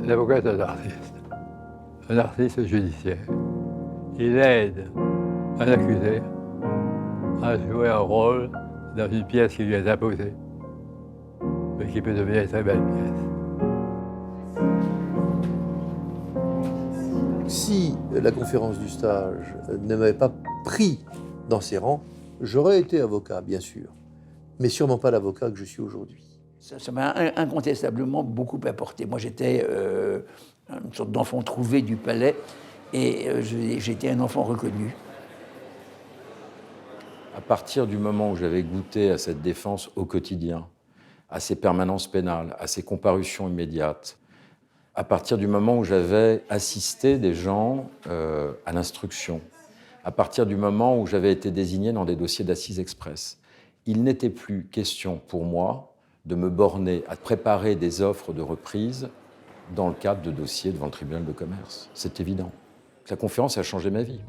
L'avocat est un artiste judiciaire. Il aide un accusé à jouer un rôle dans une pièce qui lui est imposée, mais qui peut devenir une très belle pièce. Si la conférence du stage ne m'avait pas pris dans ses rangs, j'aurais été avocat, bien sûr, mais sûrement pas l'avocat que je suis aujourd'hui. Ça m'a incontestablement beaucoup apporté. Moi, j'étais une sorte d'enfant trouvé du palais et j'étais un enfant reconnu. À partir du moment où j'avais goûté à cette défense au quotidien, à ces permanences pénales, à ces comparutions immédiates, à partir du moment où j'avais assisté des gens à l'instruction, à partir du moment où j'avais été désigné dans des dossiers d'assises express, il n'était plus question pour moi de me borner à préparer des offres de reprise dans le cadre de dossiers devant le tribunal de commerce. C'est évident. La conférence a changé ma vie.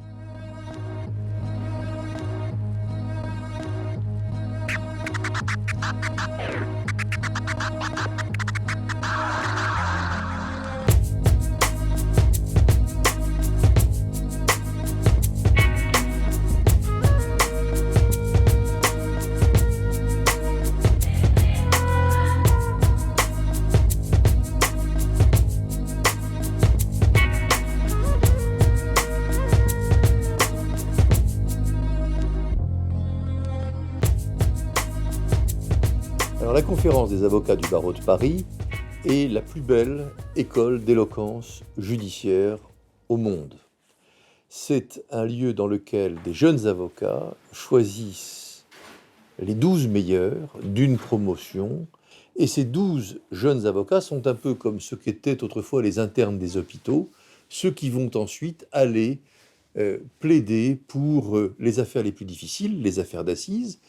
Alors, la conférence des avocats du barreau de Paris est la plus belle école d'éloquence judiciaire au monde. C'est un lieu dans lequel des jeunes avocats choisissent les 12 meilleurs d'une promotion, et ces 12 jeunes avocats sont un peu comme ce qu'étaient autrefois les internes des hôpitaux, ceux qui vont ensuite aller plaider pour les affaires les plus difficiles, les affaires d'assises,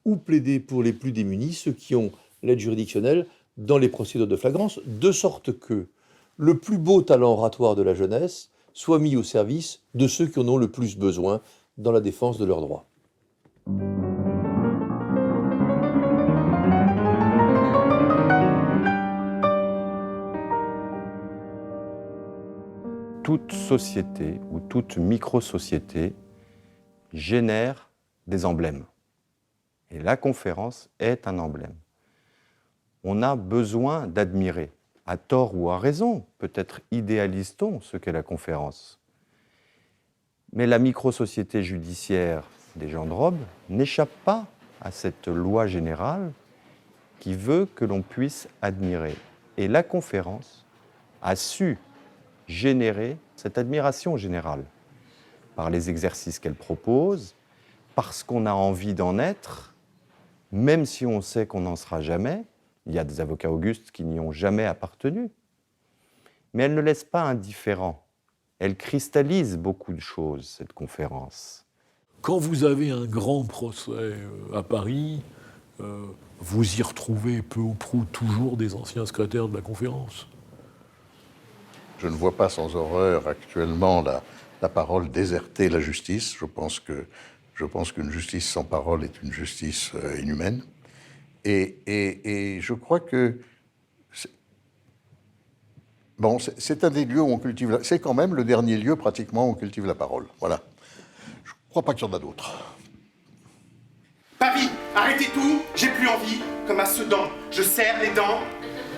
ou plaider pour les plus démunis, ceux qui ont l'aide juridictionnelle dans les procédures de flagrance, de sorte que le plus beau talent oratoire de la jeunesse soit mis au service de ceux qui en ont le plus besoin dans la défense de leurs droits. Toute société ou toute micro-société génère des emblèmes. Et la conférence est un emblème. On a besoin d'admirer, à tort ou à raison, peut-être idéalise-t-on ce qu'est la conférence. Mais la micro-société judiciaire des gens de robe n'échappe pas à cette loi générale qui veut que l'on puisse admirer. Et la conférence a su générer cette admiration générale par les exercices qu'elle propose, parce qu'on a envie d'en être, même si on sait qu'on n'en sera jamais. Il y a des avocats augustes qui n'y ont jamais appartenu. Mais elle ne laisse pas indifférent. Elle cristallise beaucoup de choses, cette conférence. Quand vous avez un grand procès à Paris, vous y retrouvez peu ou prou toujours des anciens secrétaires de la conférence. Je ne vois pas sans horreur actuellement la parole déserter la justice. Je pense qu'une justice sans parole est une justice inhumaine. Et je crois que c'est un des lieux où on cultive c'est quand même le dernier lieu pratiquement où on cultive la parole. Voilà. Je ne crois pas qu'il y en a d'autres. Paris, arrêtez tout, j'ai plus envie. Comme à Sedan, je serre les dents.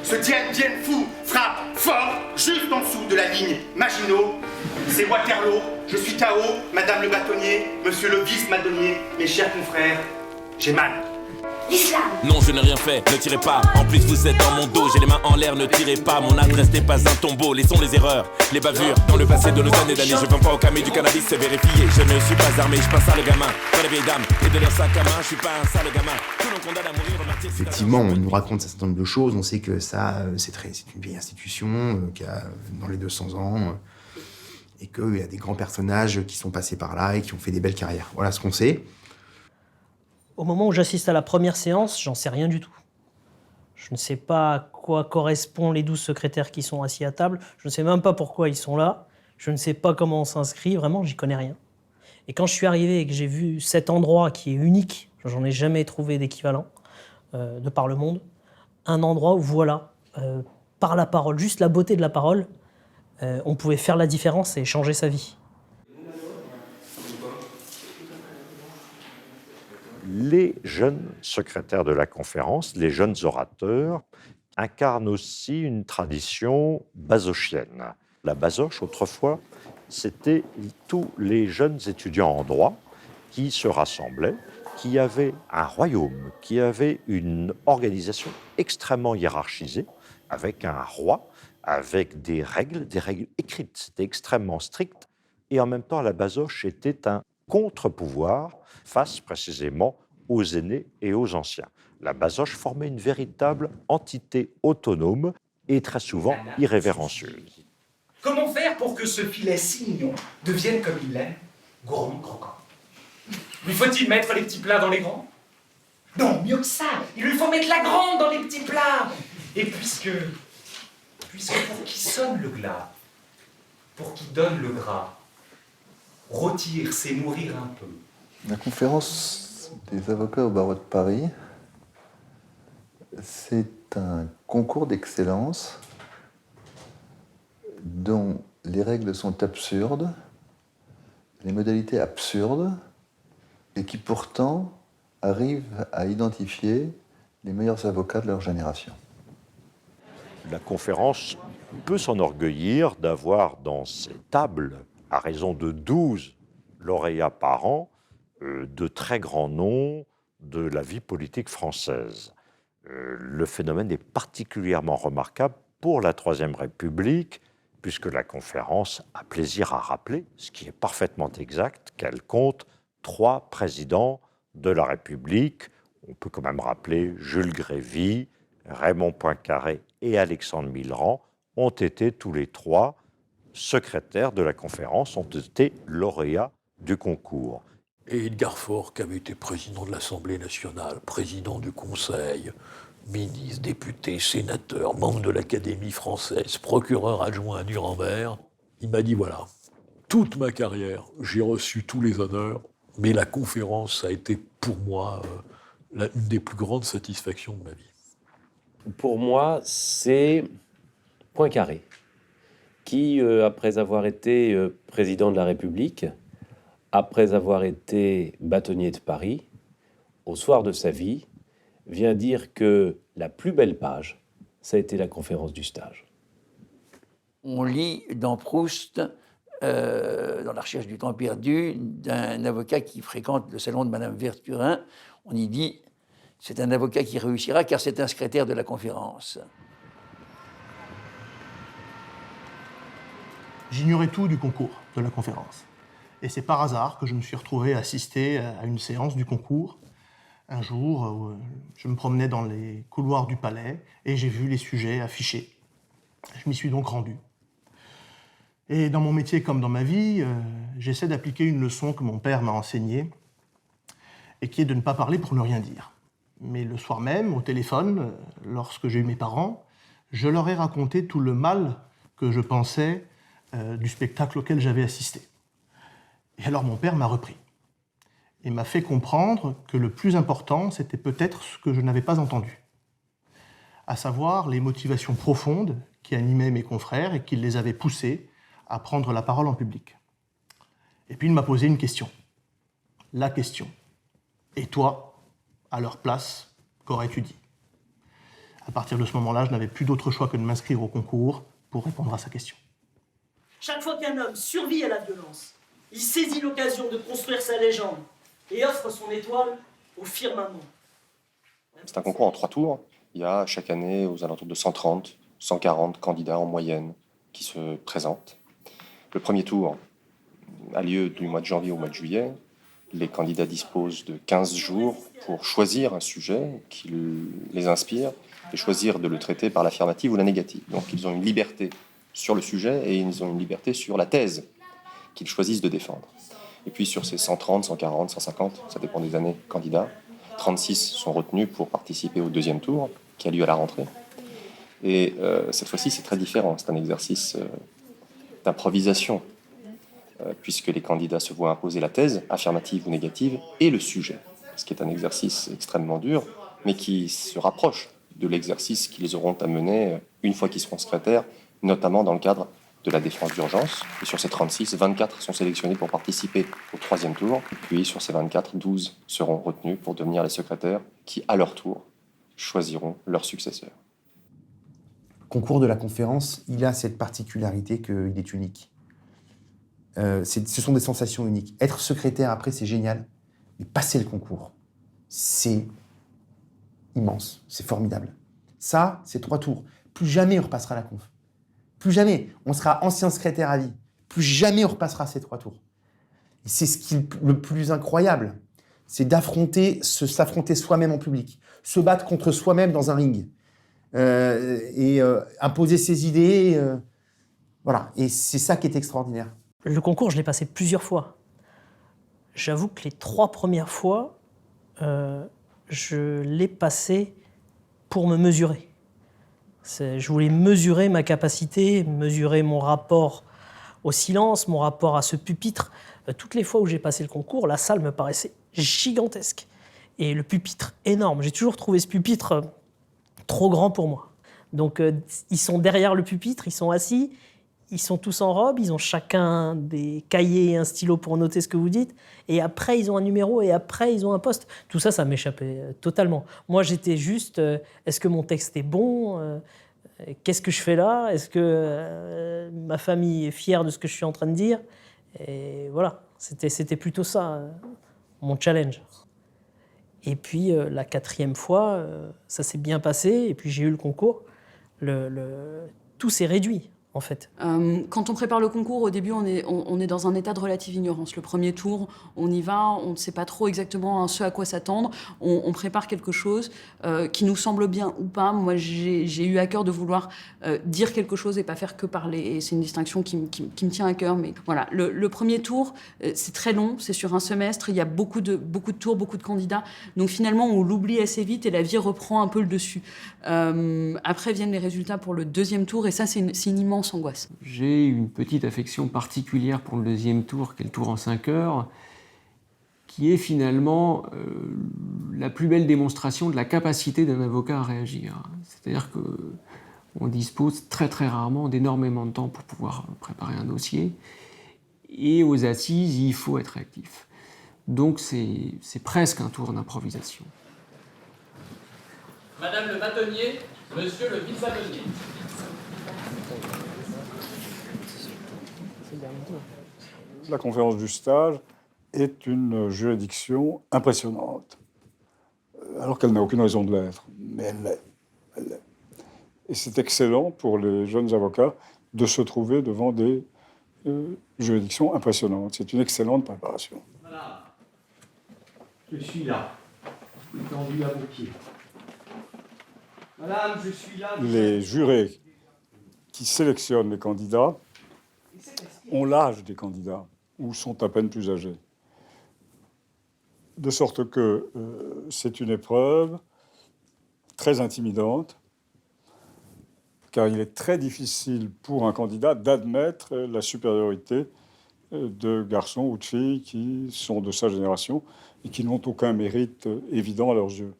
Ce Dien fou frappe fort juste en dessous de la ligne Maginot. C'est Waterloo, je suis KO, Madame le bâtonnier, Monsieur le vice-madonnier, mes chers confrères, j'ai mal. L'islam. Non, je n'ai rien fait, ne tirez pas. En plus, vous êtes dans mon dos, j'ai les mains en l'air, ne tirez pas. Mon adresse n'est pas un tombeau, laissons les erreurs, les bavures. Dans le passé de nos années d'années, je vends pas au camé du cannabis, c'est vérifié. Je ne suis pas armé, je passe à le gamin. Dans les vieilles dames et de leur sac à main, je suis pas un sale gamin. Tout l'on condamne à mourir, remarquez. Effectivement, on nous raconte un certain nombre de choses. On sait que ça, c'est une vieille institution qui a dans les 200 ans. Et qu'il y a des grands personnages qui sont passés par là et qui ont fait des belles carrières. Voilà ce qu'on sait. Au moment où j'assiste à la première séance, j'en sais rien du tout. Je ne sais pas à quoi correspondent les 12 secrétaires qui sont assis à table. Je ne sais même pas pourquoi ils sont là. Je ne sais pas comment on s'inscrit. Vraiment, j'y connais rien. Et quand je suis arrivé et que j'ai vu cet endroit qui est unique, j'en ai jamais trouvé d'équivalent de par le monde, un endroit où voilà, par la parole, juste la beauté de la parole, on pouvait faire la différence et changer sa vie. Les jeunes secrétaires de la conférence, les jeunes orateurs, incarnent aussi une tradition basochienne. La basoche, autrefois, c'était tous les jeunes étudiants en droit qui se rassemblaient, qui avaient un royaume, qui avaient une organisation extrêmement hiérarchisée, avec un roi, avec des règles écrites. C'était extrêmement strict. Et en même temps, la basoche était un contre-pouvoir face précisément aux aînés et aux anciens. La basoche formait une véritable entité autonome et très souvent irrévérencieuse. Comment faire pour que ce filet si mignon devienne, comme il l'aime, gourmand croquant? Lui faut-il mettre les petits plats dans les grands? Non, mieux que ça, il lui faut mettre la grande dans les petits plats. Et puisque pour qui sonne le glas, pour qui donne le gras, rôtir, c'est mourir un peu. La conférence des avocats au barreau de Paris, c'est un concours d'excellence dont les règles sont absurdes, les modalités absurdes, et qui pourtant arrivent à identifier les meilleurs avocats de leur génération. La conférence peut s'enorgueillir d'avoir dans ses tables, à raison de 12 lauréats par an, de très grands noms de la vie politique française. Le phénomène est particulièrement remarquable pour la Troisième République, puisque la conférence a plaisir à rappeler, ce qui est parfaitement exact, qu'elle compte 3 présidents de la République. On peut quand même rappeler Jules Grévy, Raymond Poincaré et Alexandre Millerand ont été tous les 3 secrétaires de la conférence, ont été lauréats du concours. Et Edgar Faure, qui avait été président de l'Assemblée nationale, président du Conseil, ministre, député, sénateur, membre de l'Académie française, procureur adjoint à Nuremberg, il m'a dit voilà, toute ma carrière, j'ai reçu tous les honneurs, mais la conférence a été pour moi une des plus grandes satisfactions de ma vie. Pour moi, c'est Poincaré, qui, après avoir été président de la République, après avoir été bâtonnier de Paris, au soir de sa vie, vient dire que la plus belle page, ça a été la conférence du stage. On lit dans Proust, dans La recherche du temps perdu, d'un avocat qui fréquente le salon de Madame Verturin. On y dit « c'est un avocat qui réussira car c'est un secrétaire de la conférence ». J'ignorais tout du concours de la conférence. Et c'est par hasard que je me suis retrouvé à assister à une séance du concours. Un jour, où je me promenais dans les couloirs du palais et j'ai vu les sujets affichés. Je m'y suis donc rendu. Et dans mon métier comme dans ma vie, j'essaie d'appliquer une leçon que mon père m'a enseignée et qui est de ne pas parler pour ne rien dire. Mais le soir même, au téléphone, lorsque j'ai eu mes parents, je leur ai raconté tout le mal que je pensais du spectacle auquel j'avais assisté. Et alors mon père m'a repris et m'a fait comprendre que le plus important, c'était peut-être ce que je n'avais pas entendu, à savoir les motivations profondes qui animaient mes confrères et qui les avaient poussés à prendre la parole en public. Et puis il m'a posé une question. La question. Et toi, à leur place, qu'aurais-tu dit? À partir de ce moment-là, je n'avais plus d'autre choix que de m'inscrire au concours pour répondre à sa question. Chaque fois qu'un homme survit à la violence, il saisit l'occasion de construire sa légende et offre son étoile au firmament. C'est un concours en 3 tours. Il y a chaque année aux alentours de 130, 140 candidats en moyenne qui se présentent. Le premier tour a lieu du mois de janvier au mois de juillet. Les candidats disposent de 15 jours pour choisir un sujet qui les inspire et choisir de le traiter par l'affirmative ou la négative. Donc ils ont une liberté sur le sujet et ils ont une liberté sur la thèse qu'ils choisissent de défendre. Et puis sur ces 130, 140, 150, ça dépend des années candidats, 36 sont retenus pour participer au deuxième tour, qui a lieu à la rentrée. Et cette fois-ci, c'est très différent. C'est un exercice d'improvisation, puisque les candidats se voient imposer la thèse, affirmative ou négative, et le sujet, ce qui est un exercice extrêmement dur, mais qui se rapproche de l'exercice qu'ils auront à mener une fois qu'ils seront secrétaires, notamment dans le cadre de la défense d'urgence. Et sur ces 36, 24 sont sélectionnés pour participer au 3e tour. Puis sur ces 24, 12 seront retenus pour devenir les secrétaires qui, à leur tour, choisiront leur successeur. Le concours de la conférence, il a cette particularité qu'il est unique. Ce sont des sensations uniques. Être secrétaire après, c'est génial. Mais passer le concours, c'est immense, c'est formidable. Ça, c'est 3 tours. Plus jamais on repassera la conf. Plus jamais. On sera ancien secrétaire à vie. Plus jamais on repassera ces 3 tours. Et c'est ce qui est le plus incroyable. C'est s'affronter soi-même en public. Se battre contre soi-même dans un ring. Imposer ses idées. Voilà. Et c'est ça qui est extraordinaire. Le concours, je l'ai passé plusieurs fois. J'avoue que les 3 premières fois, je l'ai passé pour me mesurer. Je voulais mesurer ma capacité, mesurer mon rapport au silence, mon rapport à ce pupitre. Toutes les fois où j'ai passé le concours, la salle me paraissait gigantesque. Et le pupitre énorme. J'ai toujours trouvé ce pupitre trop grand pour moi. Donc ils sont derrière le pupitre, ils sont assis, ils sont tous en robe, ils ont chacun des cahiers et un stylo pour noter ce que vous dites. Et après, ils ont un numéro et après, ils ont un poste. Tout ça, ça m'échappait totalement. Moi, j'étais juste, est-ce que mon texte est bon ? Qu'est-ce que je fais là ? Est-ce que ma famille est fière de ce que je suis en train de dire ? Et voilà, c'était plutôt ça, mon challenge. Et puis, la 4e fois, ça s'est bien passé. Et puis, j'ai eu le concours. Tout s'est réduit, en fait. Quand on prépare le concours, au début, on est dans un état de relative ignorance. Le premier tour, on y va, on ne sait pas trop exactement ce à quoi s'attendre. On prépare quelque chose qui nous semble bien ou pas. Moi, j'ai eu à cœur de vouloir dire quelque chose et pas faire que parler. Et c'est une distinction qui me tient à cœur. Mais voilà, le premier tour, c'est très long, c'est sur un semestre. Il y a beaucoup de tours, beaucoup de candidats. Donc finalement, on l'oublie assez vite et la vie reprend un peu le dessus. Après viennent les résultats pour le 2e tour et ça, c'est une immense angoisse. J'ai une petite affection particulière pour le 2e tour, qui est le tour en 5 heures, qui est finalement la plus belle démonstration de la capacité d'un avocat à réagir. C'est-à-dire qu'on dispose très très rarement d'énormément de temps pour pouvoir préparer un dossier. Et aux assises, il faut être réactif. Donc c'est presque un tour d'improvisation. Madame le bâtonnier, monsieur le vice-bâtonnier. La conférence du stage est une juridiction impressionnante, alors qu'elle n'a aucune raison de l'être, mais elle l'est. Et c'est excellent pour les jeunes avocats de se trouver devant des juridictions impressionnantes. C'est une excellente préparation. Voilà. Je suis là, étendu à vos pieds. Madame, je suis là. Les jurés qui sélectionnent les candidats ont l'âge des candidats ou sont à peine plus âgés. De sorte que c'est une épreuve très intimidante, car il est très difficile pour un candidat d'admettre la supériorité de garçons ou de filles qui sont de sa génération et qui n'ont aucun mérite évident à leurs yeux.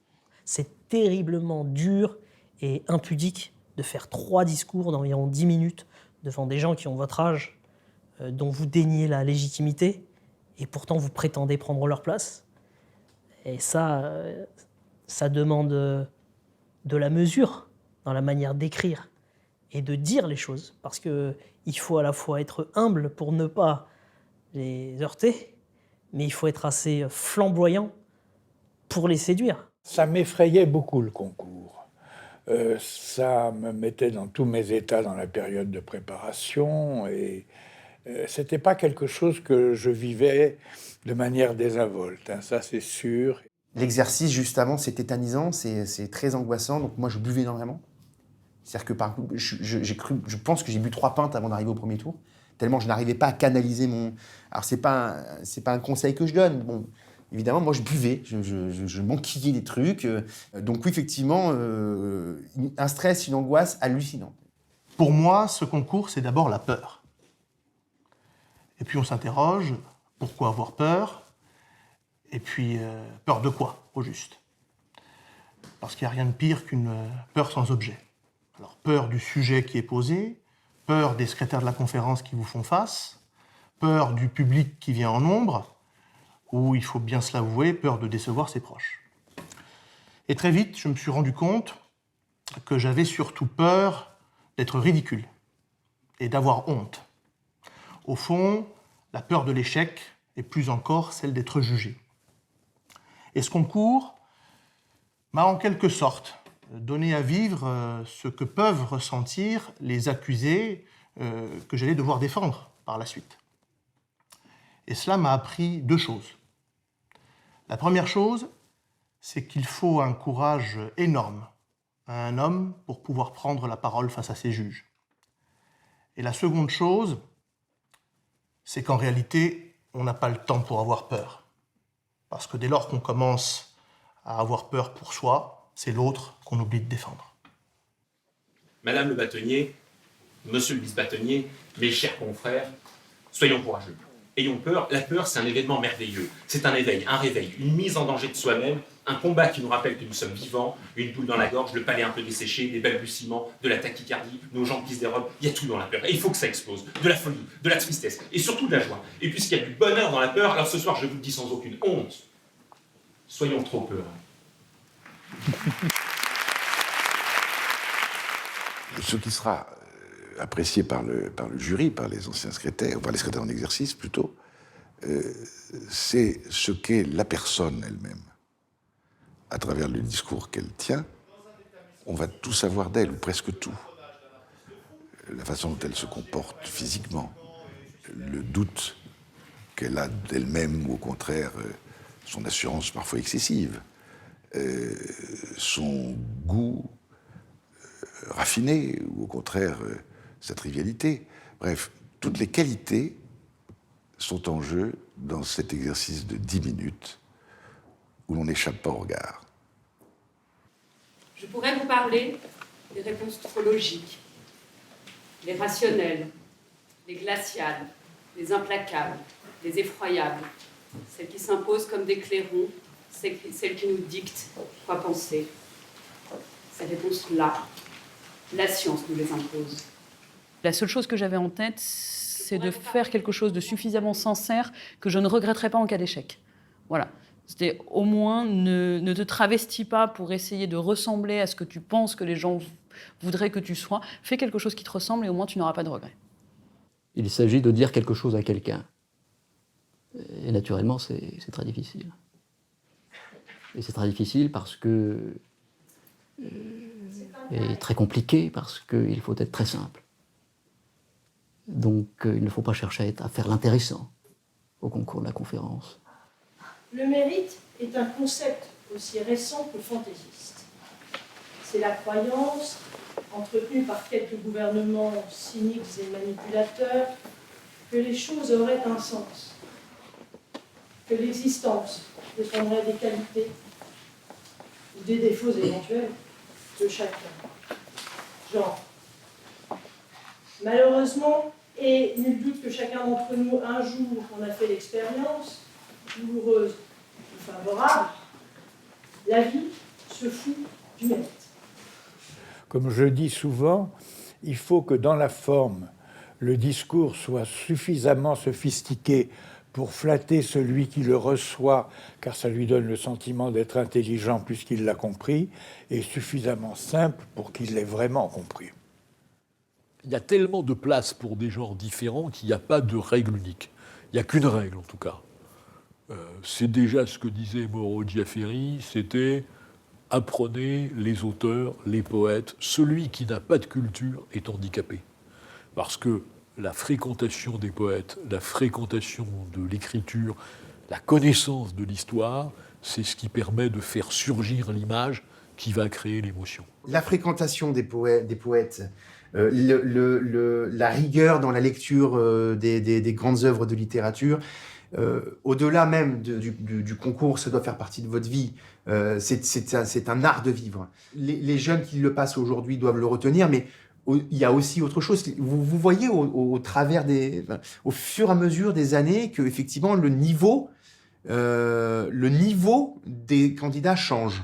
C'est terriblement dur et impudique de faire 3 discours d'environ 10 minutes devant des gens qui ont votre âge, dont vous déniez la légitimité, et pourtant vous prétendez prendre leur place. Et ça demande de la mesure dans la manière d'écrire et de dire les choses, parce qu'il faut à la fois être humble pour ne pas les heurter, mais il faut être assez flamboyant pour les séduire. Ça m'effrayait beaucoup, le concours. Ça me mettait dans tous mes états dans la période de préparation et c'était pas quelque chose que je vivais de manière désinvolte, hein, ça c'est sûr. L'exercice, juste avant, c'est tétanisant, c'est très angoissant, donc moi je buvais énormément. C'est-à-dire que je pense que j'ai bu 3 pintes avant d'arriver au premier tour, tellement je n'arrivais pas à canaliser mon... Alors c'est pas un conseil que je donne, bon, évidemment, moi je buvais, je m'enquillais des trucs, donc oui, effectivement, un stress, une angoisse hallucinante. Pour moi, ce concours, c'est d'abord la peur. Et puis on s'interroge, pourquoi avoir peur ? Et puis, peur de quoi, au juste ? parce qu'il n'y a rien de pire qu'une peur sans objet. Alors, peur du sujet qui est posé, peur des secrétaires de la conférence qui vous font face, peur du public qui vient en nombre, ou, il faut bien se l'avouer, peur de décevoir ses proches. Et très vite, je me suis rendu compte que j'avais surtout peur d'être ridicule et d'avoir honte. Au fond, la peur de l'échec et plus encore celle d'être jugé. Et ce concours m'a en quelque sorte donné à vivre ce que peuvent ressentir les accusés que j'allais devoir défendre par la suite. Et cela m'a appris deux choses. La première chose, c'est qu'il faut un courage énorme à un homme pour pouvoir prendre la parole face à ses juges. Et la seconde chose, c'est qu'en réalité, on n'a pas le temps pour avoir peur. Parce que dès lors qu'on commence à avoir peur pour soi, c'est l'autre qu'on oublie de défendre. Madame le bâtonnier, monsieur le vice-bâtonnier, mes chers confrères, soyons courageux. Ayons peur. La peur, c'est un événement merveilleux. C'est un éveil, un réveil, une mise en danger de soi-même, un combat qui nous rappelle que nous sommes vivants, une boule dans la gorge, le palais un peu desséché, des balbutiements, de la tachycardie, nos jambes qui se dérobent. Il y a tout dans la peur. Et il faut que ça explose. De la folie, de la tristesse et surtout de la joie. Et puisqu'il y a du bonheur dans la peur, alors ce soir, je vous le dis sans aucune honte, soyons trop peur. Ce qui sera apprécié par le jury, par les anciens secrétaires, ou par les secrétaires en exercice plutôt, c'est ce qu'est la personne elle-même. À travers le discours qu'elle tient, on va tout savoir d'elle, ou presque tout. La façon dont elle se comporte physiquement, le doute qu'elle a d'elle-même, ou au contraire, son assurance parfois excessive, son goût raffiné, ou au contraire, sa trivialité. Bref, toutes les qualités sont en jeu dans cet exercice de 10 minutes où l'on n'échappe pas au regard. Je pourrais vous parler des réponses trop logiques, les rationnelles, les glaciales, les implacables, les effroyables, celles qui s'imposent comme des clairons, celles qui nous dictent quoi penser. Ces réponses-là, la science nous les impose. La seule chose que j'avais en tête, c'est de faire quelque chose de suffisamment sincère que je ne regretterais pas en cas d'échec. Voilà. C'était au moins ne te travestis pas pour essayer de ressembler à ce que tu penses que les gens voudraient que tu sois. Fais quelque chose qui te ressemble et au moins tu n'auras pas de regrets. Il s'agit de dire quelque chose à quelqu'un. Et naturellement, c'est très difficile. Et c'est très difficile parce que... et très compliqué parce qu'il faut être très simple. Donc il ne faut pas chercher à faire l'intéressant au concours de la conférence. Le mérite est un concept aussi récent que fantaisiste. C'est la croyance, entretenue par quelques gouvernements cyniques et manipulateurs, que les choses auraient un sens, que l'existence dépendrait des qualités ou des défauts éventuels de chacun. Genre, malheureusement, et nul doute que chacun d'entre nous, un jour, en a fait l'expérience, douloureuse ou favorable, la vie se fout du mérite. Comme je dis souvent, il faut que dans la forme, le discours soit suffisamment sophistiqué pour flatter celui qui le reçoit, car ça lui donne le sentiment d'être intelligent puisqu'il l'a compris, et suffisamment simple pour qu'il l'ait vraiment compris. Il y a tellement de place pour des genres différents qu'il n'y a pas de règle unique. Il n'y a qu'une règle, en tout cas. C'est déjà ce que disait Mauro Giaferi, c'était apprenez les auteurs, les poètes. Celui qui n'a pas de culture est handicapé. Parce que la fréquentation des poètes, la fréquentation de l'écriture, la connaissance de l'histoire, c'est ce qui permet de faire surgir l'image qui va créer l'émotion. La fréquentation des poètes, la rigueur dans la lecture des grandes œuvres de littérature, au-delà même du concours, ça doit faire partie de votre vie. C'est un art de vivre. Les jeunes qui le passent aujourd'hui doivent le retenir, mais il y a aussi autre chose. Vous voyez au fur et à mesure des années que effectivement le niveau des candidats change.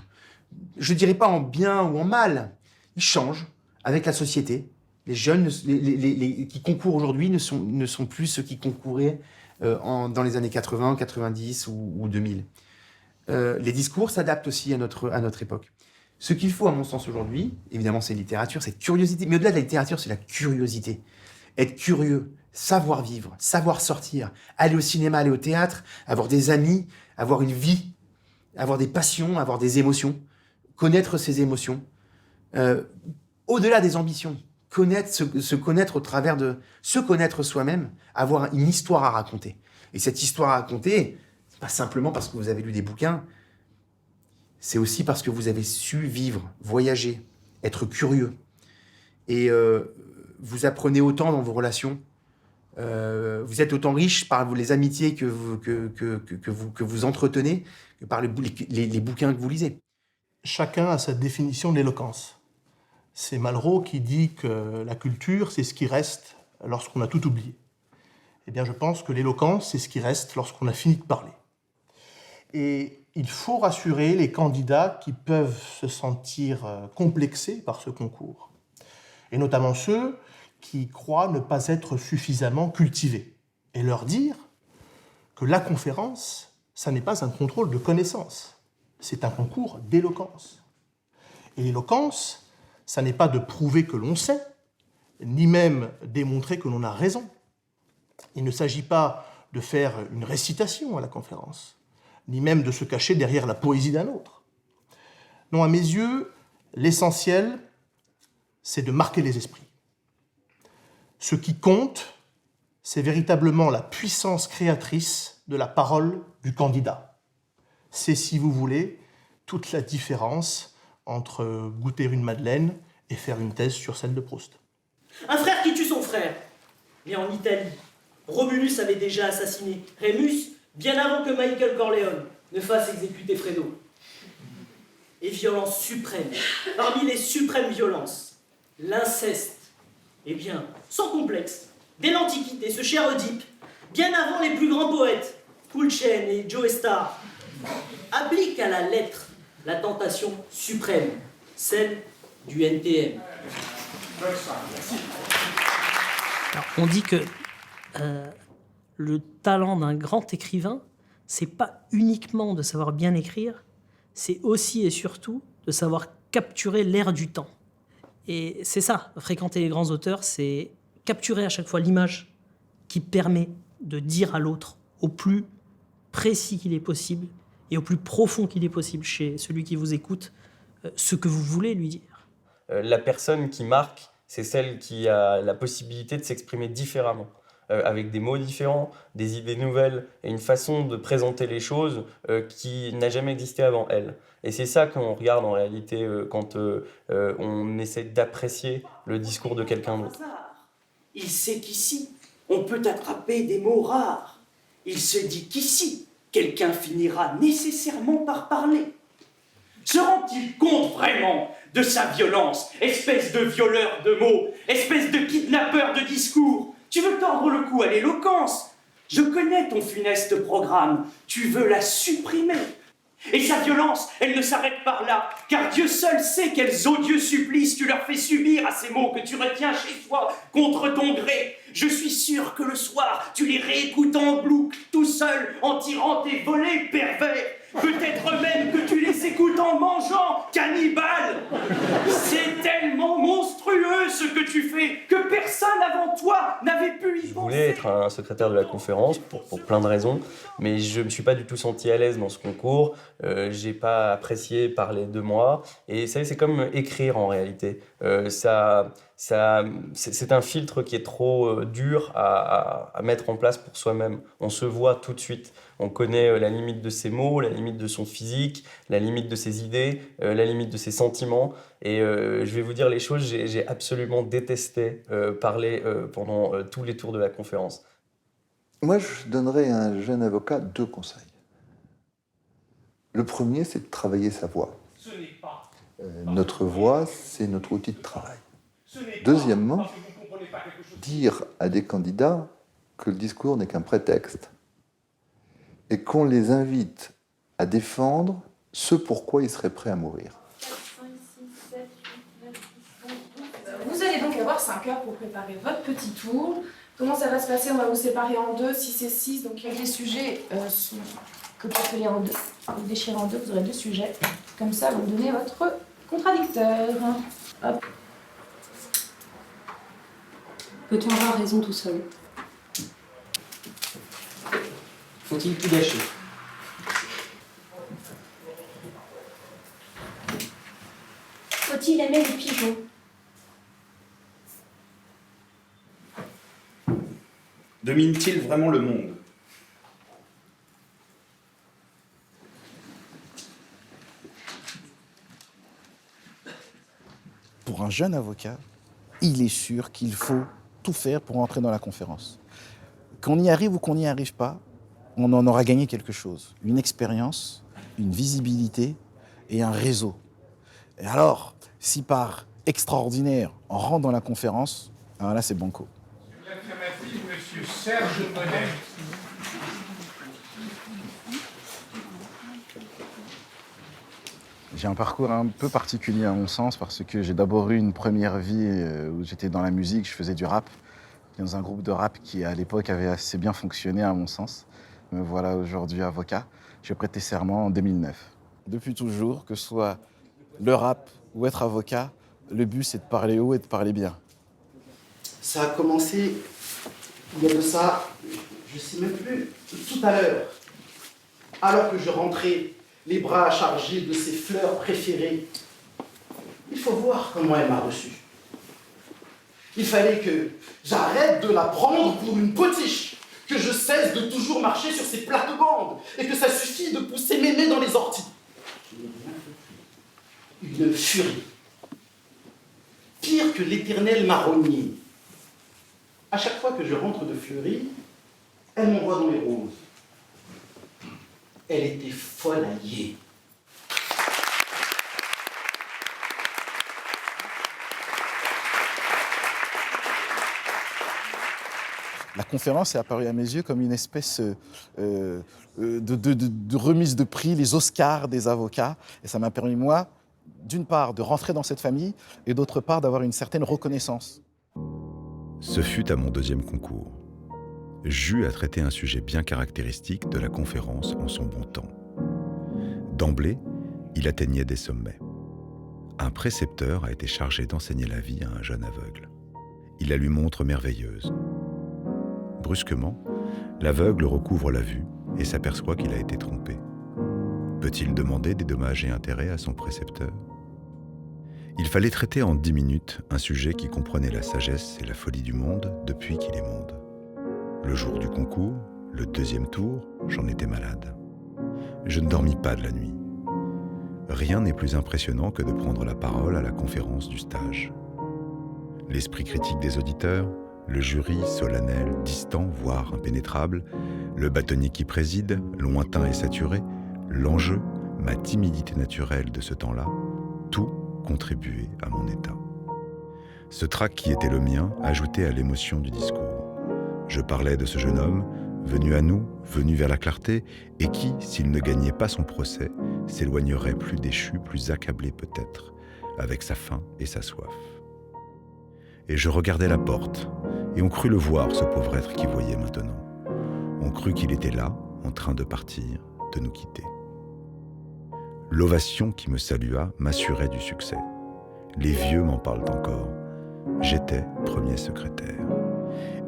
je dirais pas en bien ou en mal, ils changent avec la société. Les jeunes qui concourent aujourd'hui ne sont plus ceux qui concouraient dans les années 80, 90 ou 2000. Les discours s'adaptent aussi à notre époque. Ce qu'il faut, à mon sens, aujourd'hui, évidemment, c'est littérature, c'est curiosité. Mais au-delà de la littérature, c'est la curiosité. Être curieux, savoir vivre, savoir sortir, aller au cinéma, aller au théâtre, avoir des amis, avoir une vie, avoir des passions, avoir des émotions, connaître ses émotions. Au-delà des ambitions, se connaître au travers de... Se connaître soi-même, avoir une histoire à raconter. Et cette histoire à raconter, c'est pas simplement parce que vous avez lu des bouquins, c'est aussi parce que vous avez su vivre, voyager, être curieux. Et vous apprenez autant dans vos relations. Vous êtes autant riche par les amitiés que vous entretenez que par les bouquins que vous lisez. Chacun a sa définition de l'éloquence. C'est Malraux qui dit que la culture, c'est ce qui reste lorsqu'on a tout oublié. Eh bien, je pense que l'éloquence, c'est ce qui reste lorsqu'on a fini de parler. Et il faut rassurer les candidats qui peuvent se sentir complexés par ce concours, et notamment ceux qui croient ne pas être suffisamment cultivés, et leur dire que la conférence, ça n'est pas un contrôle de connaissances, c'est un concours d'éloquence. Et l'éloquence, ça n'est pas de prouver que l'on sait, ni même démontrer que l'on a raison. Il ne s'agit pas de faire une récitation à la conférence, ni même de se cacher derrière la poésie d'un autre. Non, à mes yeux, l'essentiel, c'est de marquer les esprits. Ce qui compte, c'est véritablement la puissance créatrice de la parole du candidat. C'est, si vous voulez, toute la différence entre goûter une madeleine et faire une thèse sur celle de Proust. Un frère qui tue son frère. Mais en Italie, Romulus avait déjà assassiné Rémus bien avant que Michael Corleone ne fasse exécuter Fredo. Et violence suprême, parmi les suprêmes violences, l'inceste. Eh bien, sans complexe, dès l'Antiquité, ce cher Oedipe, bien avant les plus grands poètes, Pulchen et Joe Star, applique à la lettre la tentation suprême, celle du NTM. Alors, on dit que le talent d'un grand écrivain, c'est pas uniquement de savoir bien écrire, c'est aussi et surtout de savoir capturer l'air du temps. Et c'est ça, fréquenter les grands auteurs, c'est capturer à chaque fois l'image qui permet de dire à l'autre au plus précis qu'il est possible et au plus profond qu'il est possible chez celui qui vous écoute ce que vous voulez lui dire. La personne qui marque, c'est celle qui a la possibilité de s'exprimer différemment, avec des mots différents, des idées nouvelles et une façon de présenter les choses qui n'a jamais existé avant elle. Et c'est ça qu'on regarde en réalité quand on essaie d'apprécier le discours de quelqu'un d'autre. Il sait qu'ici, on peut attraper des mots rares. Il se dit qu'ici, quelqu'un finira nécessairement par parler. Se rend-il compte vraiment de sa violence, espèce de violeur de mots, espèce de kidnappeur de discours? Tu veux tordre le cou à l'éloquence? Je connais ton funeste programme, tu veux la supprimer. Et sa violence, elle ne s'arrête pas là, car Dieu seul sait quels odieux supplices tu leur fais subir à ces mots que tu retiens chez toi contre ton gré. Je suis sûr que le soir, tu les réécoutes en boucle, tout seul, en tirant tes volets pervers. Peut-être même que tu les écoutes en mangeant, cannibale. C'est tellement monstrueux ce que tu fais que personne avant toi n'avait pu y penser. Je voulais être un secrétaire de la conférence pour plein de raisons, mais je ne me suis pas du tout senti à l'aise dans ce concours. J'ai pas apprécié parler de moi. Et ça, c'est comme écrire en réalité. C'est un filtre qui est trop dur à mettre en place pour soi-même. On se voit tout de suite. On connaît la limite de ses mots, la limite de son physique, la limite de ses idées, la limite de ses sentiments. Et je vais vous dire les choses, j'ai absolument détesté parler pendant tous les tours de la conférence. Moi, je donnerais à un jeune avocat 2 conseils. Le premier, c'est de travailler sa voix. Notre voix, c'est notre outil de travail. Deuxièmement, dire à des candidats que le discours n'est qu'un prétexte et qu'on les invite à défendre ce pourquoi ils seraient prêts à mourir. 5 heures pour préparer votre petit tour. Comment ça va se passer? On va vous séparer en deux, 6 et 6. Donc les sujets sont copiés en deux. Vous déchirez en deux, vous aurez 2 sujets. Comme ça, vous me donnez votre contradicteur. Hop. Peut-on avoir raison tout seul? Faut-il tout gâcher? Faut-il aimer les pigeons? Domine-t-il vraiment le monde? Pour un jeune avocat, il est sûr qu'il faut tout faire pour entrer dans la conférence. Qu'on y arrive ou qu'on n'y arrive pas, on en aura gagné quelque chose. Une expérience, une visibilité et un réseau. Et alors, si par extraordinaire, on rentre dans la conférence, alors là, c'est banco. L'affirmative, monsieur Serge Monet. J'ai un parcours un peu particulier à mon sens parce que j'ai d'abord eu une première vie où j'étais dans la musique, je faisais du rap, dans un groupe de rap qui à l'époque avait assez bien fonctionné à mon sens. Me voilà aujourd'hui avocat. J'ai prêté serment en 2009. Depuis toujours, que ce soit le rap ou être avocat, le but c'est de parler haut et de parler bien. Ça a commencé il y a de ça, je sais même plus, tout à l'heure. Alors que je rentrais, les bras chargés de ses fleurs préférées. Il faut voir comment elle m'a reçu. Il fallait que j'arrête de la prendre pour une potiche, que je cesse de toujours marcher sur ses plates-bandes et que ça suffit de pousser mes mains dans les orties. Une furie. Pire que l'éternel marronnier. À chaque fois que je rentre de Fleury, elle m'envoie dans les roses. Elle était follaillée. La conférence est apparue à mes yeux comme une espèce de remise de prix, les Oscars des avocats. Et ça m'a permis, moi, d'une part, de rentrer dans cette famille et d'autre part, d'avoir une certaine reconnaissance. Ce fut à mon deuxième concours. J'eus à traiter un sujet bien caractéristique de la conférence en son bon temps. D'emblée, il atteignait des sommets. Un précepteur a été chargé d'enseigner la vie à un jeune aveugle. Il la lui montre merveilleuse. Brusquement, l'aveugle recouvre la vue et s'aperçoit qu'il a été trompé. Peut-il demander des dommages et intérêts à son précepteur? Il fallait traiter en 10 minutes un sujet qui comprenait la sagesse et la folie du monde depuis qu'il est monde. Le jour du concours, le deuxième tour, j'en étais malade. Je ne dormis pas de la nuit. Rien n'est plus impressionnant que de prendre la parole à la conférence du stage. L'esprit critique des auditeurs, le jury solennel, distant, voire impénétrable, le bâtonnier qui préside, lointain et saturé, l'enjeu, ma timidité naturelle de ce temps-là, tout contribuait à mon état. Ce trac qui était le mien ajoutait à l'émotion du discours. Je parlais de ce jeune homme, venu à nous, venu vers la clarté, et qui, s'il ne gagnait pas son procès, s'éloignerait plus déchu, plus accablé peut-être, avec sa faim et sa soif. Et je regardais la porte, et on crut le voir, ce pauvre être qui voyait maintenant. On crut qu'il était là, en train de partir, de nous quitter. L'ovation qui me salua m'assurait du succès. Les vieux m'en parlent encore. J'étais premier secrétaire.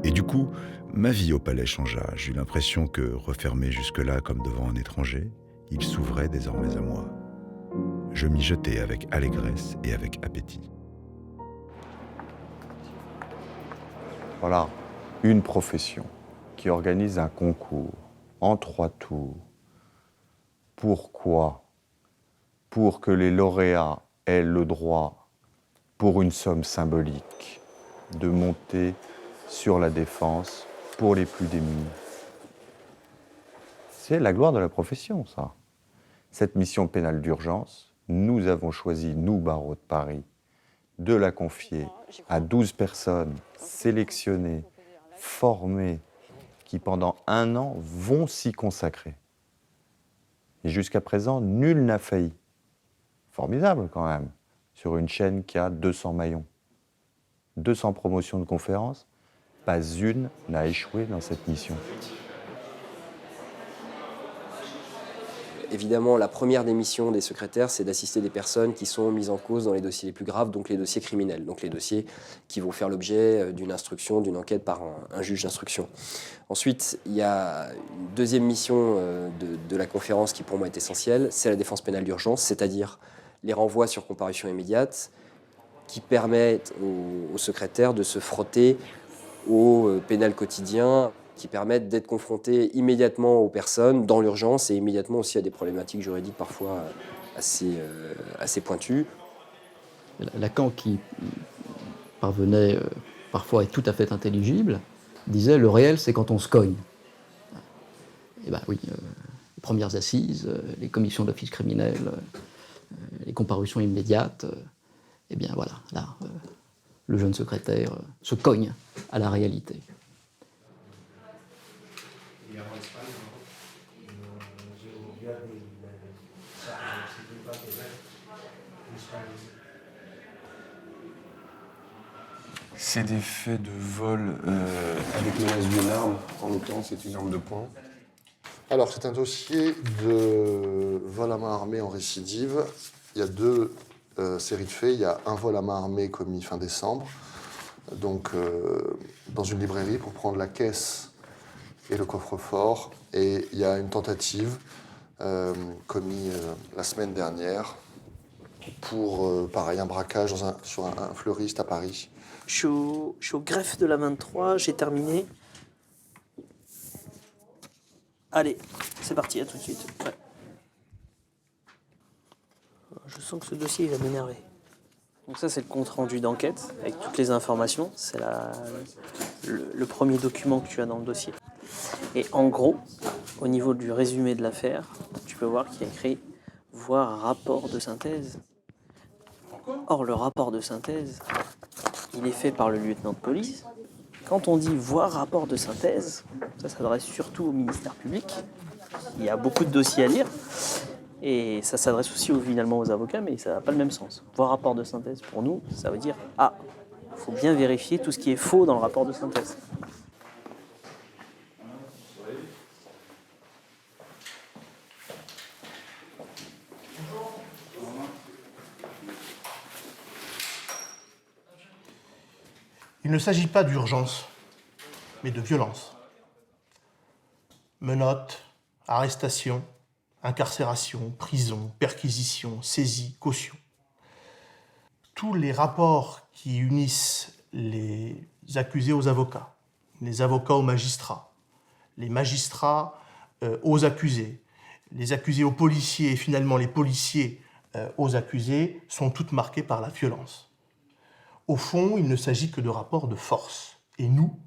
Et du coup, ma vie au palais changea. J'eus l'impression que, refermé jusque-là comme devant un étranger, il s'ouvrait désormais à moi. Je m'y jetai avec allégresse et avec appétit. Voilà, une profession qui organise un concours en 3 tours. Pourquoi? Pour que les lauréats aient le droit, pour une somme symbolique, de monter sur la défense pour les plus démunis. C'est la gloire de la profession, ça. Cette mission pénale d'urgence, nous avons choisi, nous, barreaux de Paris, de la confier à 12 personnes sélectionnées, formées, qui pendant 1 an vont s'y consacrer. Et jusqu'à présent, nul n'a failli. Formidable quand même, sur une chaîne qui a 200 maillons. 200 promotions de conférences, pas une n'a échoué dans cette mission. Évidemment, la première des missions des secrétaires, c'est d'assister des personnes qui sont mises en cause dans les dossiers les plus graves, donc les dossiers criminels, donc les dossiers qui vont faire l'objet d'une instruction, d'une enquête par un juge d'instruction. Ensuite, il y a une deuxième mission de la conférence qui pour moi est essentielle, c'est la défense pénale d'urgence, c'est-à-dire les renvois sur comparution immédiate qui permettent aux secrétaires de se frotter au pénal quotidien, qui permettent d'être confrontés immédiatement aux personnes dans l'urgence et immédiatement aussi à des problématiques juridiques parfois assez pointues. Lacan, qui parvenait parfois à être tout à fait intelligible, disait « le réel, c'est quand on se cogne ». Et bien oui, les premières assises, les commissions d'office criminel, les comparutions immédiates, eh bien voilà, là, le jeune secrétaire se cogne à la réalité. C'est des faits de vol avec menace d'une arme. En l'occurrence, c'est une arme de poing. Alors, c'est un dossier de vol à main armée en récidive. Il y a deux séries de faits. Il y a un vol à main armée commis fin décembre, donc dans une librairie pour prendre la caisse et le coffre-fort. Et il y a une tentative commise la semaine dernière pour, pareil, un braquage sur un fleuriste à Paris. Je suis au greffe de la 23, j'ai terminé. Allez, c'est parti, à tout de suite. Ouais. Je sens que ce dossier, il va m'énerver. Donc ça, c'est le compte-rendu d'enquête, avec toutes les informations. C'est le premier document que tu as dans le dossier. Et en gros, au niveau du résumé de l'affaire, tu peux voir qu'il y a écrit « voir rapport de synthèse ». Or, le rapport de synthèse, il est fait par le lieutenant de police. Quand on dit « voir rapport de synthèse », ça s'adresse surtout au ministère public. Il y a beaucoup de dossiers à lire. Et ça s'adresse aussi finalement aux avocats, mais ça n'a pas le même sens. Voir rapport de synthèse, pour nous, ça veut dire « ah, il faut bien vérifier tout ce qui est faux dans le rapport de synthèse ». Il ne s'agit pas d'urgence, mais de violence. Menottes, arrestation, incarcération, prison, perquisition, saisie, caution. Tous les rapports qui unissent les accusés aux avocats, les avocats aux magistrats, les magistrats aux accusés, les accusés aux policiers et finalement les policiers aux accusés sont toutes marquées par la violence. Au fond, il ne s'agit que de rapports de force. Et nous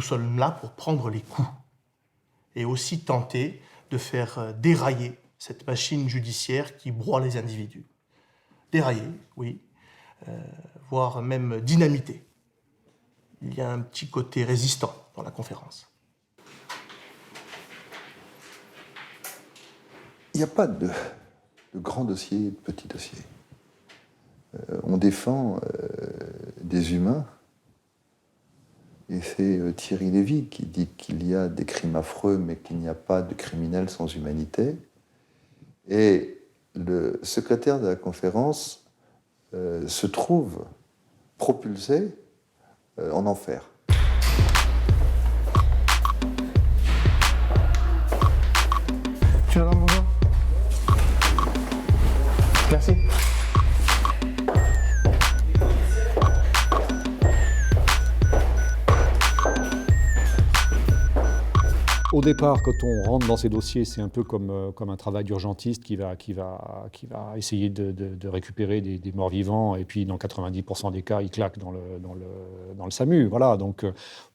sommes là pour prendre les coups et aussi tenter de faire dérailler cette machine judiciaire qui broie les individus. Dérailler, oui, voire même dynamiter. Il y a un petit côté résistant dans la conférence. Il n'y a pas de grands dossiers, de petits dossiers. On défend des humains, et c'est Thierry Lévy qui dit qu'il y a des crimes affreux, mais qu'il n'y a pas de criminels sans humanité. Et le secrétaire de la conférence se trouve propulsé en enfer. Tu vas dans mon genre ? Merci. Au départ, quand on rentre dans ces dossiers, c'est un peu comme un travail d'urgentiste qui va essayer de récupérer des morts vivants, et puis dans 90% des cas, il claque dans le SAMU. Voilà. Donc,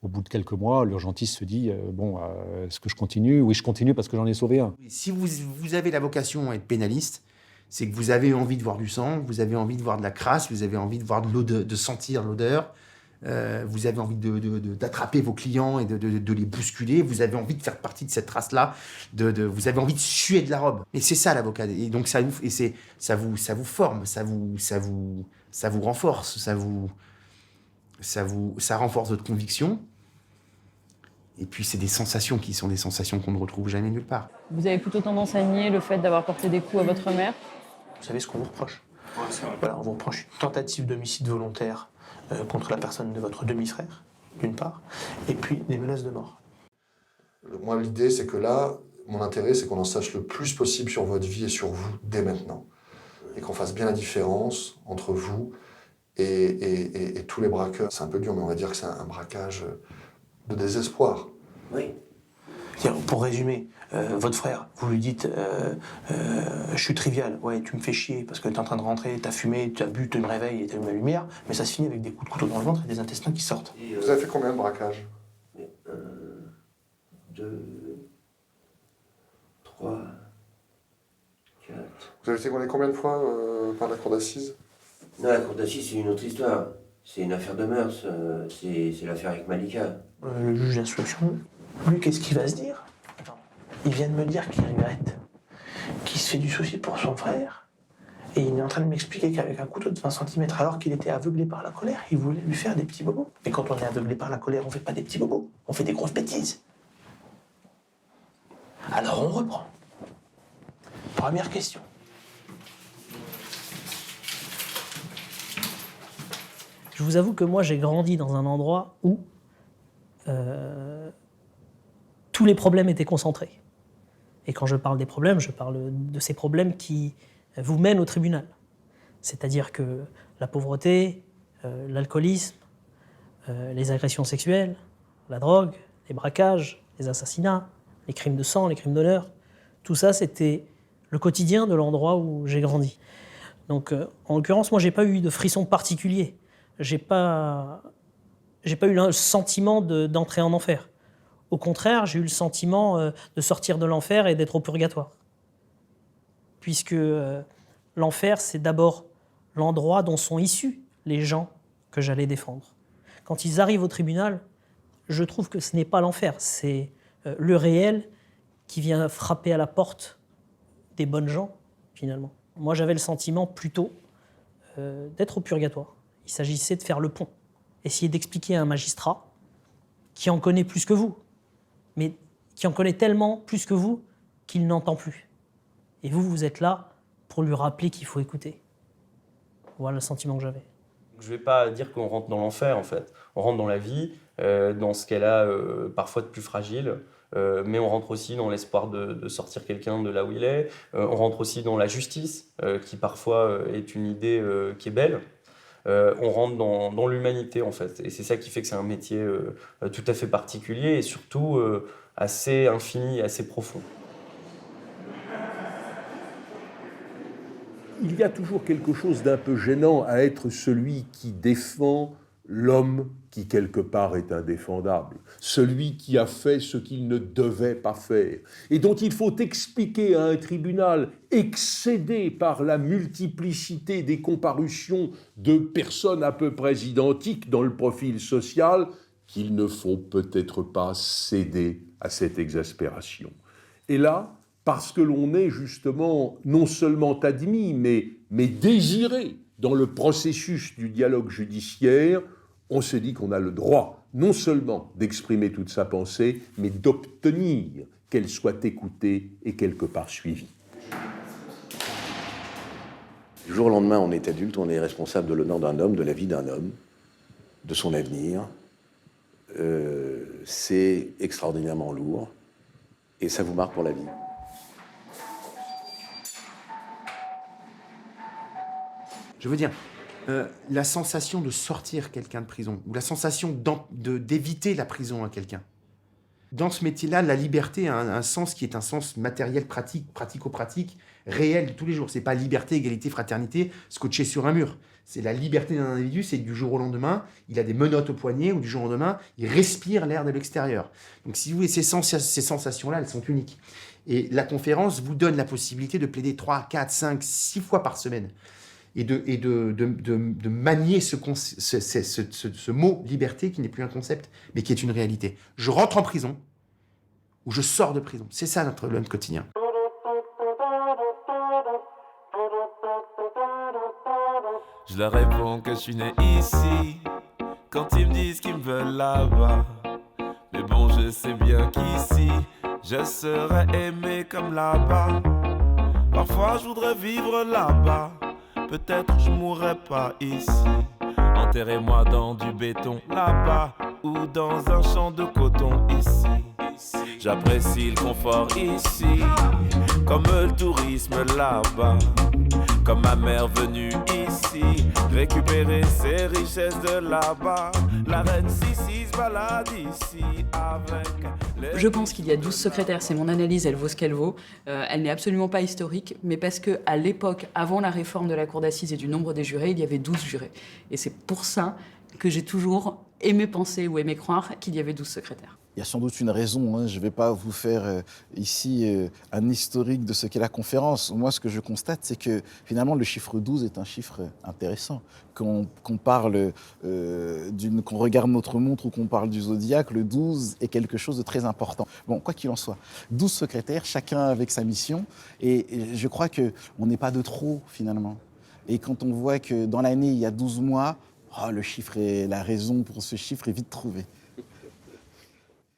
au bout de quelques mois, l'urgentiste se dit est-ce que je continue ? Oui, je continue parce que j'en ai sauvé un. Si vous avez la vocation à être pénaliste, c'est que vous avez envie de voir du sang, vous avez envie de voir de la crasse, vous avez envie de voir de l'odeur, de sentir l'odeur. Vous avez envie d'attraper vos clients et de les bousculer, vous avez envie de faire partie de cette race-là, vous avez envie de suer de la robe. Et c'est ça l'avocat. Et donc ça vous forme, ça vous renforce, ça renforce votre conviction. Et puis c'est des sensations qui sont des sensations qu'on ne retrouve jamais nulle part. Vous avez plutôt tendance à nier le fait d'avoir porté des coups à votre mère? Vous savez ce qu'on vous reproche? Voilà, on vous reproche une tentative d'homicide volontaire contre la personne de votre demi-frère, d'une part, et puis des menaces de mort. Moi, l'idée, c'est que là, mon intérêt, c'est qu'on en sache le plus possible sur votre vie et sur vous dès maintenant. Et qu'on fasse bien la différence entre vous et tous les braqueurs. C'est un peu dur, mais on va dire que c'est un braquage de désespoir. Oui. Pour résumer, votre frère, vous lui dites je suis trivial, ouais, tu me fais chier parce que t'es en train de rentrer, t'as fumé, t'as bu, tu me réveilles et t'allumes la lumière, mais ça se finit avec des coups de couteau dans le ventre et des intestins qui sortent. Vous avez fait combien de braquages? 2, 3, 4. Vous avez été condamné combien de fois par la cour d'assises? Non, la cour d'assises, c'est une autre histoire. C'est une affaire de mœurs. C'est l'affaire avec Malika. Le juge d'instruction, lui, qu'est-ce qu'il va se dire? Attends, il vient de me dire qu'il regrette, qu'il se fait du souci pour son frère, et il est en train de m'expliquer qu'avec un couteau de 20 cm, alors qu'il était aveuglé par la colère, il voulait lui faire des petits bobos. Mais quand on est aveuglé par la colère, on fait pas des petits bobos, on fait des grosses bêtises. Alors on reprend. Première question. Je vous avoue que moi, j'ai grandi dans un endroit où tous les problèmes étaient concentrés. Et quand je parle des problèmes, je parle de ces problèmes qui vous mènent au tribunal. C'est-à-dire que la pauvreté, l'alcoolisme, les agressions sexuelles, la drogue, les braquages, les assassinats, les crimes de sang, les crimes d'honneur, tout ça, c'était le quotidien de l'endroit où j'ai grandi. Donc, en l'occurrence, moi, j'ai pas eu de frisson particulier. J'ai pas eu le sentiment d'entrer en enfer. Au contraire, j'ai eu le sentiment de sortir de l'enfer et d'être au purgatoire. Puisque l'enfer, c'est d'abord l'endroit dont sont issus les gens que j'allais défendre. Quand ils arrivent au tribunal, je trouve que ce n'est pas l'enfer, c'est le réel qui vient frapper à la porte des bonnes gens, finalement. Moi, j'avais le sentiment plutôt d'être au purgatoire. Il s'agissait de faire le pont, essayer d'expliquer à un magistrat qui en connaît plus que vous, mais qui en connaît tellement plus que vous qu'il n'entend plus. Et vous, vous êtes là pour lui rappeler qu'il faut écouter. Voilà le sentiment que j'avais. Je ne vais pas dire qu'on rentre dans l'enfer, en fait. On rentre dans la vie, dans ce qu'elle a parfois de plus fragile, mais on rentre aussi dans l'espoir de sortir quelqu'un de là où il est. On rentre aussi dans la justice, qui parfois est une idée qui est belle. On rentre dans l'humanité, en fait. Et c'est ça qui fait que c'est un métier tout à fait particulier et surtout assez infini, assez profond. Il y a toujours quelque chose d'un peu gênant à être celui qui défend l'homme qui quelque part est indéfendable, celui qui a fait ce qu'il ne devait pas faire, et dont il faut expliquer à un tribunal excédé par la multiplicité des comparutions de personnes à peu près identiques dans le profil social, qu'il ne faut peut-être pas céder à cette exaspération. Et là, parce que l'on est justement non seulement admis, mais désiré dans le processus du dialogue judiciaire, on se dit qu'on a le droit non seulement d'exprimer toute sa pensée, mais d'obtenir qu'elle soit écoutée et quelque part suivie. Du jour au lendemain, on est adulte, on est responsable de l'honneur d'un homme, de la vie d'un homme, de son avenir. C'est extraordinairement lourd et ça vous marque pour la vie. Je veux dire, la sensation de sortir quelqu'un de prison, ou la sensation d'éviter la prison à quelqu'un. Dans ce métier-là, la liberté a un sens qui est un sens matériel, pratique, pratico-pratique, réel de tous les jours. C'est pas liberté, égalité, fraternité, scotché sur un mur. C'est la liberté d'un individu, c'est du jour au lendemain, il a des menottes au poignet, ou du jour au lendemain, il respire l'air de l'extérieur. Donc si vous voulez, ces sensations-là, elles sont uniques. Et la conférence vous donne la possibilité de plaider 3, 4, 5, 6 fois par semaine. Et de manier ce mot liberté qui n'est plus un concept, mais qui est une réalité. Je rentre en prison ou je sors de prison. C'est ça notre quotidien. Je leur réponds que je suis né ici, quand ils me disent qu'ils me veulent là-bas. Mais bon, je sais bien qu'ici, je serais aimé comme là-bas. Parfois, je voudrais vivre là-bas. Peut-être je mourrais pas ici. Enterrez-moi dans du béton là-bas ou dans un champ de coton ici. J'apprécie le confort ici, comme le tourisme là-bas. Comme ma mère venue ici, récupérer ses richesses de là-bas. La reine Sissi se balade ici avec les... Je pense qu'il y a 12 secrétaires, c'est mon analyse, elle vaut ce qu'elle vaut. Elle n'est absolument pas historique, mais parce qu'à l'époque, avant la réforme de la cour d'assises et du nombre des jurés, il y avait 12 jurés. Et c'est pour ça que j'ai toujours aimé penser ou aimé croire qu'il y avait 12 secrétaires. Il y a sans doute une raison, hein. Je ne vais pas vous faire ici un historique de ce qu'est la conférence. Moi, ce que je constate, c'est que finalement, le chiffre 12 est un chiffre intéressant. Qu'on parle qu'on regarde notre montre ou qu'on parle du zodiaque, le 12 est quelque chose de très important. Bon, quoi qu'il en soit, 12 secrétaires, chacun avec sa mission, et je crois qu'on n'est pas de trop, finalement. Et quand on voit que dans l'année, il y a 12 mois, le chiffre la raison pour ce chiffre est vite trouvée.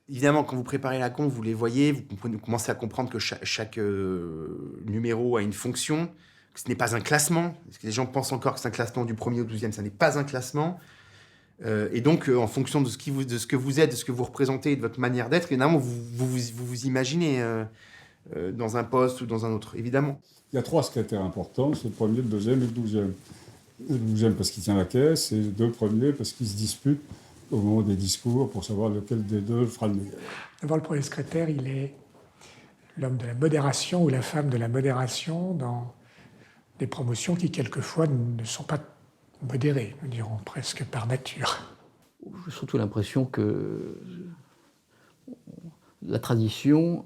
Évidemment, quand vous préparez la conf, vous les voyez, vous commencez à comprendre que chaque numéro a une fonction, que ce n'est pas un classement, parce que les gens pensent encore que c'est un classement du 1er au 12e, ça n'est pas un classement. Et donc, en fonction de ce que vous êtes, de ce que vous représentez, de votre manière d'être, évidemment, vous imaginez dans un poste ou dans un autre, évidemment. Il y a 3 secrétaires importants, c'est le 1er, le 2e et le 12e. Le 12e parce qu'il tient la caisse, et les 2 premiers parce qu'ils se disputent au moment des discours pour savoir lequel des deux fera le meilleur. D'abord, le premier secrétaire, il est l'homme de la modération ou la femme de la modération dans des promotions qui, quelquefois, ne sont pas modérées, nous dirons presque par nature. J'ai surtout l'impression que la tradition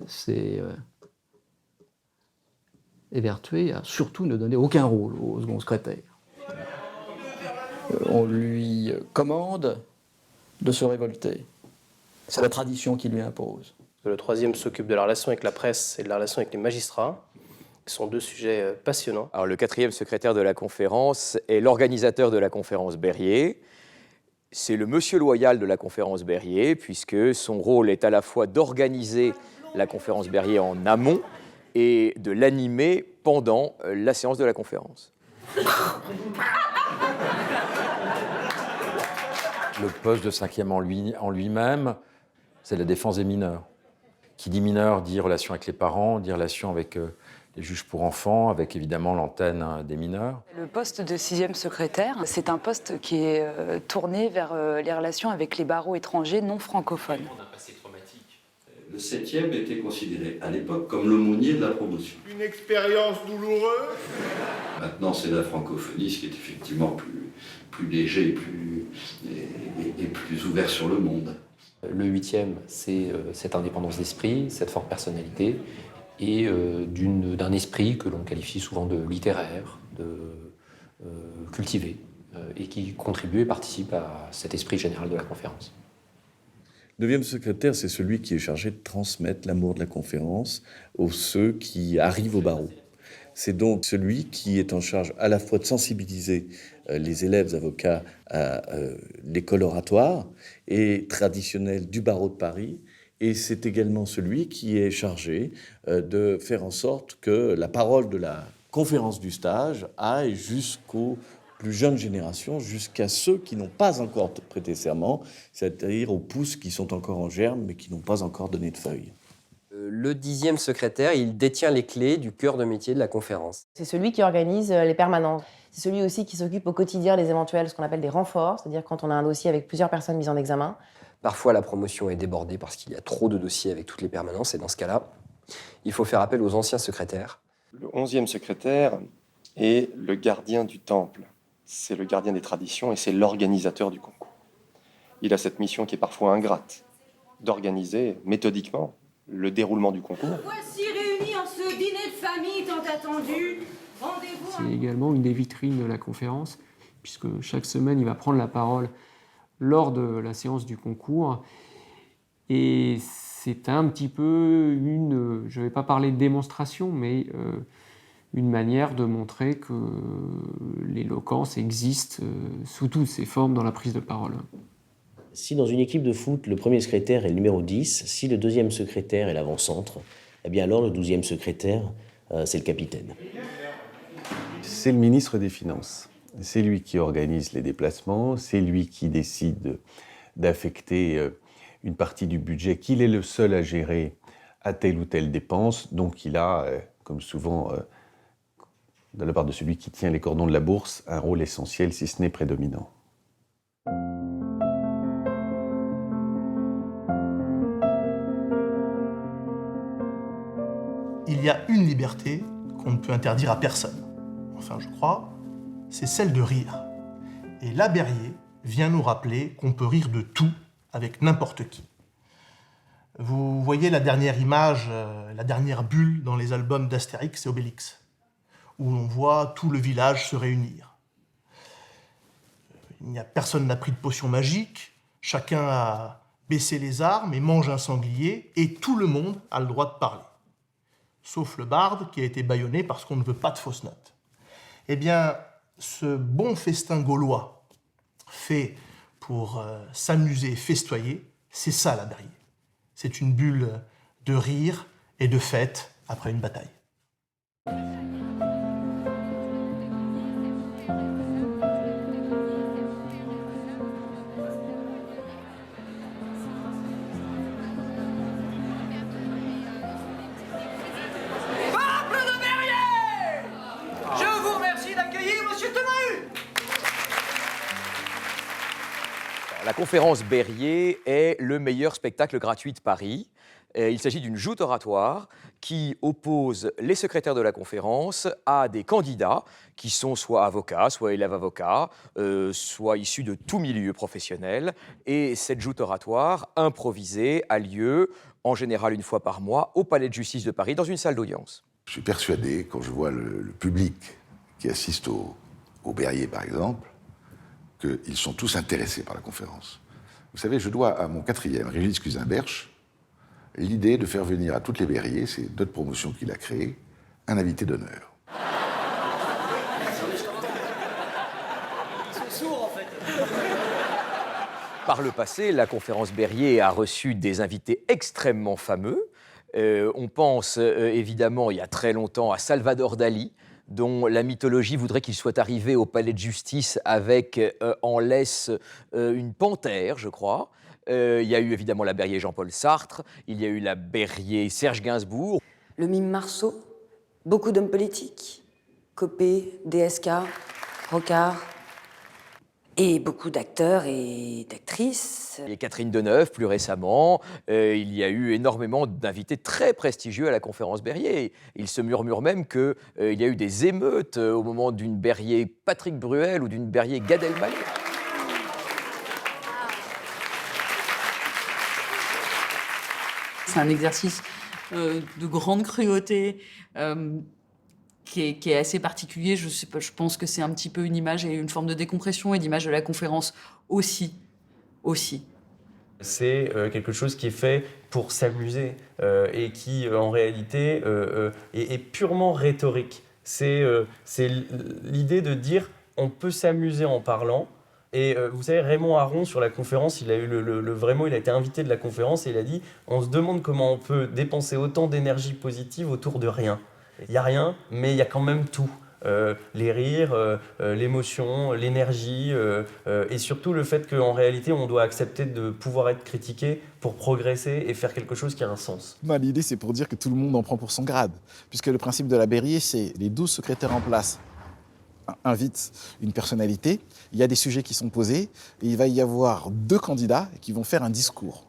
s'est évertuée à surtout ne donner aucun rôle au second secrétaire. On lui commande de se révolter. C'est la tradition qui lui impose. Le 3e s'occupe de la relation avec la presse et de la relation avec les magistrats, qui sont 2 sujets passionnants. Alors, le 4e secrétaire de la conférence est l'organisateur de la conférence Berryer. C'est le monsieur loyal de la conférence Berryer, puisque son rôle est à la fois d'organiser la conférence Berryer en amont et de l'animer pendant la séance de la conférence. Le poste de 5e en lui-même, c'est la défense des mineurs. Qui dit mineurs dit relation avec les parents, dit relation avec les juges pour enfants, avec évidemment l'antenne des mineurs. Le poste de 6e secrétaire, c'est un poste qui est tourné vers les relations avec les barreaux étrangers non francophones. Le 7e était considéré à l'époque comme l'aumônier de la promotion. Une expérience douloureuse. Maintenant, c'est la francophonie, ce qui est effectivement plus léger et plus ouvert sur le monde. Le 8e, c'est cette indépendance d'esprit, cette forte personnalité, et d'un esprit que l'on qualifie souvent de littéraire, de cultivé, et qui contribue et participe à cet esprit général de la conférence. 9e secrétaire, c'est celui qui est chargé de transmettre l'amour de la conférence aux ceux qui arrivent au barreau. C'est donc celui qui est en charge à la fois de sensibiliser les élèves avocats à l'école oratoire et traditionnelle du barreau de Paris, et c'est également celui qui est chargé de faire en sorte que la parole de la conférence du stage aille jusqu'aux plus jeunes générations, jusqu'à ceux qui n'ont pas encore prêté serment, c'est-à-dire aux pousses qui sont encore en germe mais qui n'ont pas encore donné de feuilles. Le 10e secrétaire, il détient les clés du cœur de métier de la conférence. C'est celui qui organise les permanences. C'est celui aussi qui s'occupe au quotidien des éventuels, ce qu'on appelle des renforts, c'est-à-dire quand on a un dossier avec plusieurs personnes mises en examen. Parfois, la promotion est débordée parce qu'il y a trop de dossiers avec toutes les permanences, et dans ce cas-là, il faut faire appel aux anciens secrétaires. Le 11e secrétaire est le gardien du temple. C'est le gardien des traditions et c'est l'organisateur du concours. Il a cette mission qui est parfois ingrate, d'organiser méthodiquement le déroulement du concours. Voici réunis en ce dîner de famille tant attendu. Rendez-vous. C'est également une des vitrines de la conférence, puisque chaque semaine, il va prendre la parole lors de la séance du concours. Et c'est un petit peu je ne vais pas parler de démonstration, mais une manière de montrer que l'éloquence existe sous toutes ses formes dans la prise de parole. Si dans une équipe de foot, le premier secrétaire est le numéro 10, si le deuxième secrétaire est l'avant-centre, eh bien alors le 12e secrétaire, c'est le capitaine. C'est le ministre des Finances. C'est lui qui organise les déplacements, c'est lui qui décide d'affecter une partie du budget qu'il est le seul à gérer à telle ou telle dépense. Donc il a, comme souvent de la part de celui qui tient les cordons de la bourse, un rôle essentiel, si ce n'est prédominant. Il y a une liberté qu'on ne peut interdire à personne, enfin je crois, c'est celle de rire. Et là, Berryer vient nous rappeler qu'on peut rire de tout avec n'importe qui. Vous voyez la dernière image, la dernière bulle dans les albums d'Astérix et Obélix, où l'on voit tout le village se réunir. Personne n'a pris de potion magique, chacun a baissé les armes et mange un sanglier, et tout le monde a le droit de parler. Sauf le barde qui a été bâillonné parce qu'on ne veut pas de fausses notes. Eh bien, ce bon festin gaulois, fait pour s'amuser, festoyer, c'est ça la Berryer. C'est une bulle de rire et de fête après une bataille. La conférence Berryer est le meilleur spectacle gratuit de Paris. Il s'agit d'une joute oratoire qui oppose les secrétaires de la conférence à des candidats qui sont soit avocats, soit élèves avocats, soit issus de tout milieu professionnel. Et cette joute oratoire improvisée a lieu en général une fois par mois au Palais de Justice de Paris dans une salle d'audience. Je suis persuadé, quand je vois le public qui assiste au Berryer par exemple, qu'ils sont tous intéressés par la conférence. Vous savez, je dois à mon quatrième, Régis Cuisinberch, l'idée de faire venir à toutes les Berryer, c'est notre promotion qu'il a créée, un invité d'honneur. Ils sont sourds, en fait. Par le passé, la conférence Berryer a reçu des invités extrêmement fameux. On pense évidemment, il y a très longtemps, à Salvador Dali, dont la mythologie voudrait qu'il soit arrivé au palais de justice avec en laisse une panthère, je crois. Il y a eu évidemment la Berryer Jean-Paul Sartre, il y a eu la Berryer Serge Gainsbourg. Le mime Marceau, beaucoup d'hommes politiques, Copé, DSK, Rocard, et beaucoup d'acteurs et d'actrices. Et Catherine Deneuve, plus récemment, il y a eu énormément d'invités très prestigieux à la conférence Berryer. Il se murmure même qu'il y a eu des émeutes au moment d'une Berryer Patrick Bruel ou d'une Berryer Gad Elmaleh. C'est un exercice de grande cruauté qui est assez particulier. Je sais pas, je pense que c'est un petit peu une image et une forme de décompression et d'image de la conférence aussi. C'est quelque chose qui est fait pour s'amuser et qui, en réalité, est purement rhétorique. C'est l'idée de dire on peut s'amuser en parlant. Et vous savez, Raymond Aron, sur la conférence, il a eu le vrai mot, il a été invité de la conférence et il a dit on se demande comment on peut dépenser autant d'énergie positive autour de rien. Il n'y a rien, mais il y a quand même tout. Les rires, l'émotion, l'énergie, et surtout le fait qu'en réalité, on doit accepter de pouvoir être critiqué pour progresser et faire quelque chose qui a un sens. L'idée, c'est pour dire que tout le monde en prend pour son grade. Puisque le principe de la Berryer, c'est les 12 secrétaires en place invitent une personnalité, il y a des sujets qui sont posés, et il va y avoir 2 candidats qui vont faire un discours.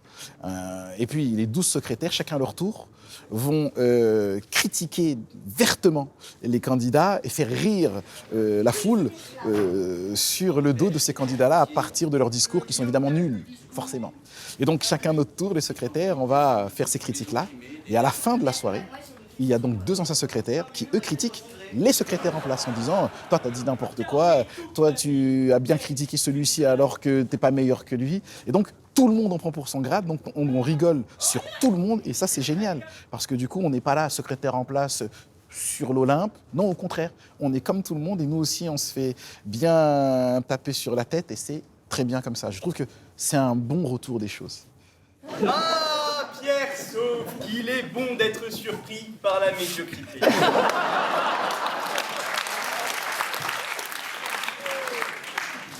Et puis les 12 secrétaires, chacun à leur tour, vont critiquer vertement les candidats et faire rire la foule sur le dos de ces candidats-là à partir de leurs discours qui sont évidemment nuls, forcément. Et donc chacun à notre tour, les secrétaires, on va faire ces critiques-là. Et à la fin de la soirée, il y a donc 2 anciens secrétaires qui, eux, critiquent les secrétaires en place en disant « Toi, t'as dit n'importe quoi, toi, tu as bien critiqué celui-ci alors que t'es pas meilleur que lui. » Et donc, tout le monde en prend pour son grade, donc on rigole sur tout le monde et ça, c'est génial. Parce que du coup, on n'est pas là, secrétaire en place, sur l'Olympe. Non, au contraire, on est comme tout le monde et nous aussi, on se fait bien taper sur la tête et c'est très bien comme ça. Je trouve que c'est un bon retour des choses. Ah, Pierre Sauve, qu'il est bon d'être surpris par la médiocrité.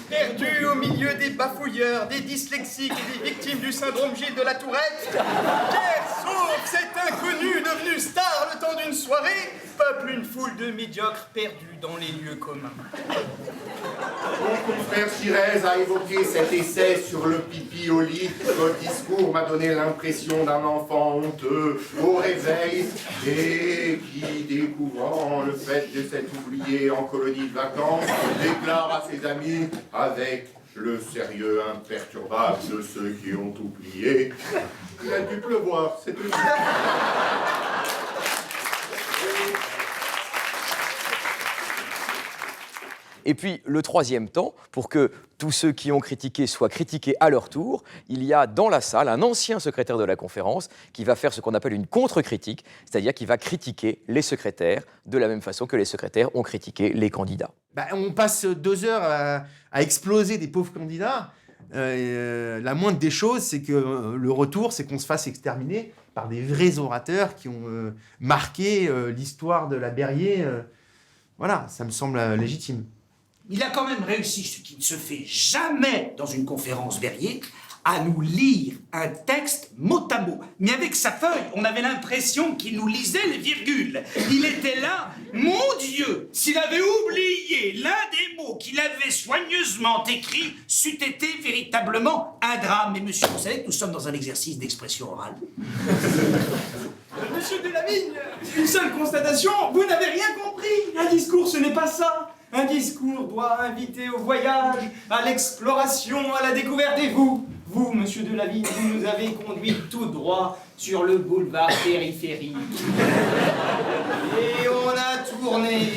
Perdu au milieu des bafouilleurs, des dyslexiques et des victimes du syndrome Gilles de la Tourette, Pierre Sauve, cet inconnu devenu star le temps d'une soirée, peuple une foule de médiocres perdus dans les lieux communs. Mon confrère Chirez a évoqué cet essai sur le pipi au lit. Votre discours m'a donné l'impression d'un enfant honteux au réveil et qui, découvrant le fait de s'être oublié en colonie de vacances, déclare à ses amis avec le sérieux imperturbable de ceux qui ont oublié. Il a dû pleuvoir, c'est tout. Et puis, le troisième temps, pour que tous ceux qui ont critiqué soient critiqués à leur tour, il y a dans la salle un ancien secrétaire de la conférence qui va faire ce qu'on appelle une contre-critique, c'est-à-dire qui va critiquer les secrétaires de la même façon que les secrétaires ont critiqué les candidats. On passe 2 heures à exploser des pauvres candidats. La moindre des choses, c'est que le retour, c'est qu'on se fasse exterminer par des vrais orateurs qui ont marqué l'histoire de la Berrier. Voilà, ça me semble légitime. Il a quand même réussi, ce qui ne se fait jamais dans une conférence Berrier, à nous lire un texte mot à mot. Mais avec sa feuille, on avait l'impression qu'il nous lisait les virgules. Il était là, mon Dieu, s'il avait oublié l'un des mots qu'il avait soigneusement écrit, c'eût été véritablement un drame. Mais monsieur, vous savez que nous sommes dans un exercice d'expression orale. Monsieur Delavigne, une seule constatation, vous n'avez rien compris. Un discours, ce n'est pas ça. Un discours doit inviter au voyage, à l'exploration, à la découverte. Et vous, monsieur Delavigne, vous nous avez conduits tout droit sur le boulevard périphérique. Et on a tourné,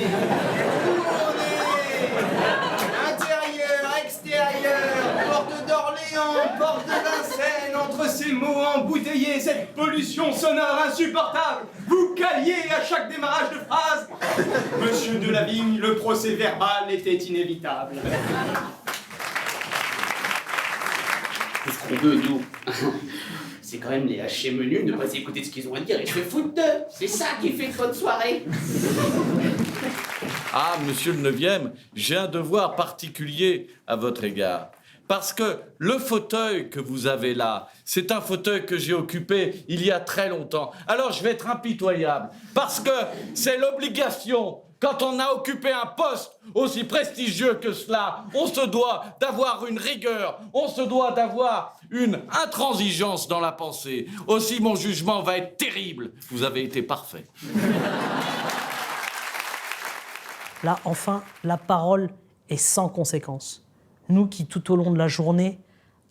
intérieur, extérieur, porte d'Orléans, porte de Vincennes, entre ces mots embouteillés, cette pollution sonore insupportable. Vous caliez à chaque démarrage de phrase. Monsieur Delavigne, le procès verbal était inévitable. Tout ce qu'on veut, nous, c'est quand même les hachés menus, ne pas écouter ce qu'ils ont à dire et je fais foutre d'eux. C'est ça qui fait votre soirée. Ah, monsieur le 9e, j'ai un devoir particulier à votre égard. Parce que le fauteuil que vous avez là, c'est un fauteuil que j'ai occupé il y a très longtemps. Alors je vais être impitoyable, parce que c'est l'obligation. Quand on a occupé un poste aussi prestigieux que cela, on se doit d'avoir une rigueur, on se doit d'avoir une intransigeance dans la pensée. Aussi, mon jugement va être terrible. Vous avez été parfait. Là, enfin, la parole est sans conséquence. Nous qui, tout au long de la journée,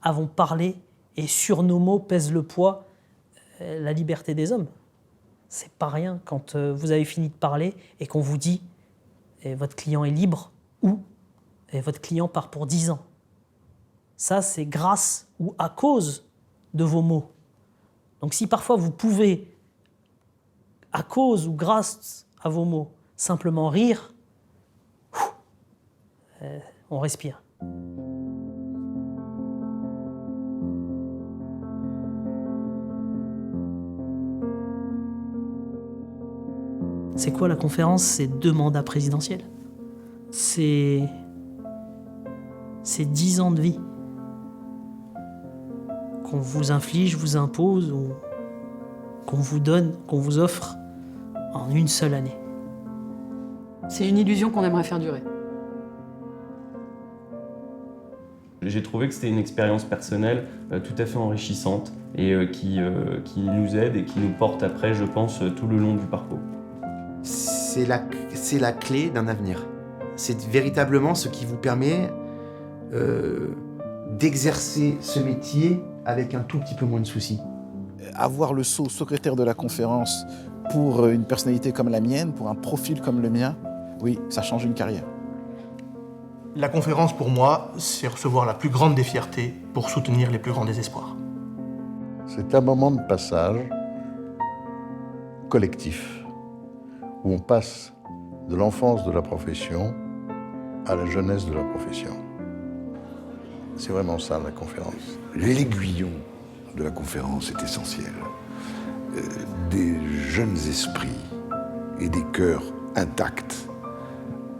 avons parlé et sur nos mots pèse le poids, la liberté des hommes. C'est pas rien quand vous avez fini de parler et qu'on vous dit votre client est libre ou votre client part pour 10 ans. Ça, c'est grâce ou à cause de vos mots. Donc si parfois vous pouvez, à cause ou grâce à vos mots, simplement rire, on respire. C'est quoi la conférence? C'est 2 mandats présidentiels. C'est 10 ans de vie qu'on vous inflige, vous impose ou qu'on vous donne, qu'on vous offre en une seule année. C'est une illusion qu'on aimerait faire durer. J'ai trouvé que c'était une expérience personnelle tout à fait enrichissante et qui nous aide et qui nous porte après, je pense, tout le long du parcours. C'est la clé d'un avenir. C'est véritablement ce qui vous permet d'exercer ce métier avec un tout petit peu moins de soucis. Avoir le sceau secrétaire de la conférence pour une personnalité comme la mienne, pour un profil comme le mien, oui, ça change une carrière. La conférence, pour moi, c'est recevoir la plus grande des fiertés pour soutenir les plus grands désespoirs. C'est un moment de passage collectif, où on passe de l'enfance de la profession à la jeunesse de la profession. C'est vraiment ça, la conférence. L'aiguillon de la conférence est essentiel. Des jeunes esprits et des cœurs intacts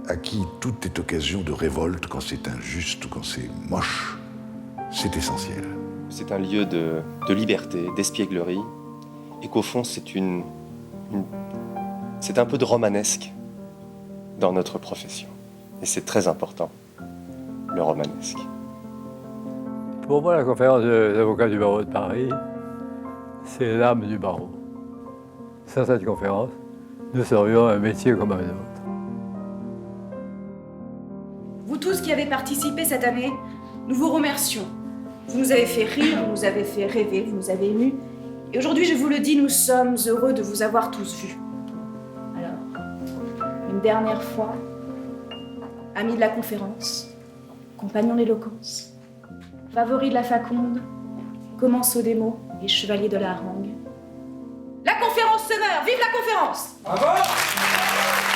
à qui tout est occasion de révolte quand c'est injuste ou quand c'est moche, c'est essentiel. C'est un lieu de liberté, d'espièglerie, et qu'au fond, c'est c'est un peu de romanesque dans notre profession. Et c'est très important, le romanesque. Pour moi, la conférence des avocats du barreau de Paris, c'est l'âme du barreau. Sans cette conférence, nous serions un métier comme un autre. Vous tous qui avez participé cette année, nous vous remercions. Vous nous avez fait rire, vous nous avez fait rêver, vous nous avez émus. Et aujourd'hui, je vous le dis, nous sommes heureux de vous avoir tous vus. Alors, une dernière fois, amis de la conférence, compagnons d'éloquence, favoris de la faconde, commensaux des mots et chevaliers de la harangue. La conférence se meurt! Vive la conférence! Bravo!